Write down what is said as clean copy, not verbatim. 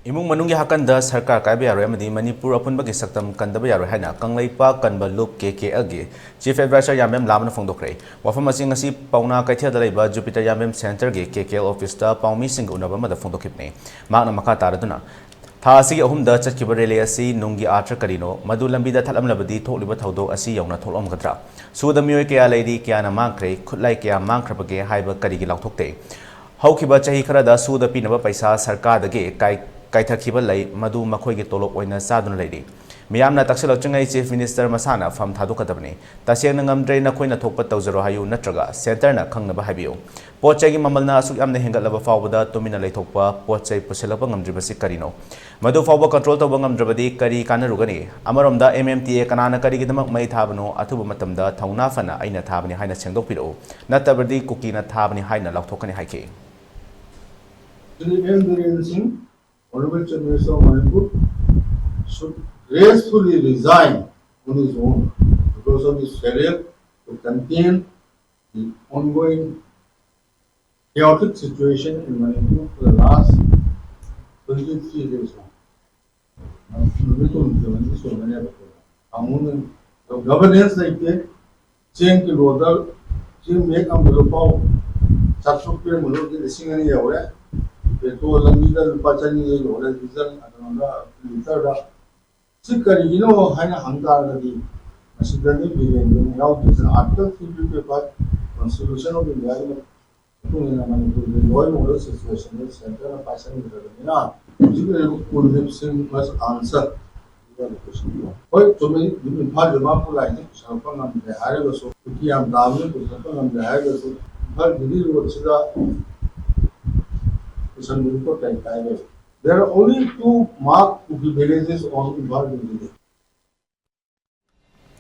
Imung manunggi hakan da sarkar kaiba yaro amadi Manipur apunbagi saktam kandaba yaro haina kanglaipa kanba loop KKL gi Chief Advisor Yambem Laba na phongdokre wafam asi ngasi pauna kaithia da laiba Jupiter Yambem Center gi KKL office da paumi sing unaba ma da phongdokipne makna makha taraduna tha asi ahum da chatkiba rele asi nungi atra karino madu lambi da thalam labadi thokliba thodok asi yauna tholom gadra suda miyoi kya laidi kya na mangkre khutlai kya mangkrabage haiba karigi lauthokte haukiba chahi khara da suda pinaba paisa sarkar dage kaithakiba lai madu makhoigi tolop oina saduna leidi Meeyamna taksillaktringeida Chief Minister masana Pham thadokkadabani tasengna ngamdre na khoina thokpa tawjaro hayu natraga center na khangnaba habiyo pochai gi mamalna asuk yamna hengatlaba fawbada tumina leithokpa pochai pusilapa ngamdribasi karino madu fawba control tawba ngamdrabadi kari kanarugani amaromda MMTA kanana kari gidamak mai thabano athuba matamda thauna fana aina thabani haina sengdokpiro natabadi kukina thabani haina lauthokani haike CM N.Biren Honorable Chief Minister of Manipur should gracefully resign on his own because of his failure to contain the ongoing chaotic situation in Manipur for the last 23 years now. The governance like that, change the order, change make a little subsequent Mulu the singing away. Petrol and diesel, Pachani, or diesel, and another. Sikari, you know, Hana Hanga, the Masidani, being now there's an article 50 paper on solution of the environment in Manipur, the law model situation is center of Pachani. You could have seen must answer the question. Quite to me, you can find the map like Shapan and the Harrier, so Kiam Damil, Shapan and the Harrier, but the deal was there are only two marked villages on Enhancement.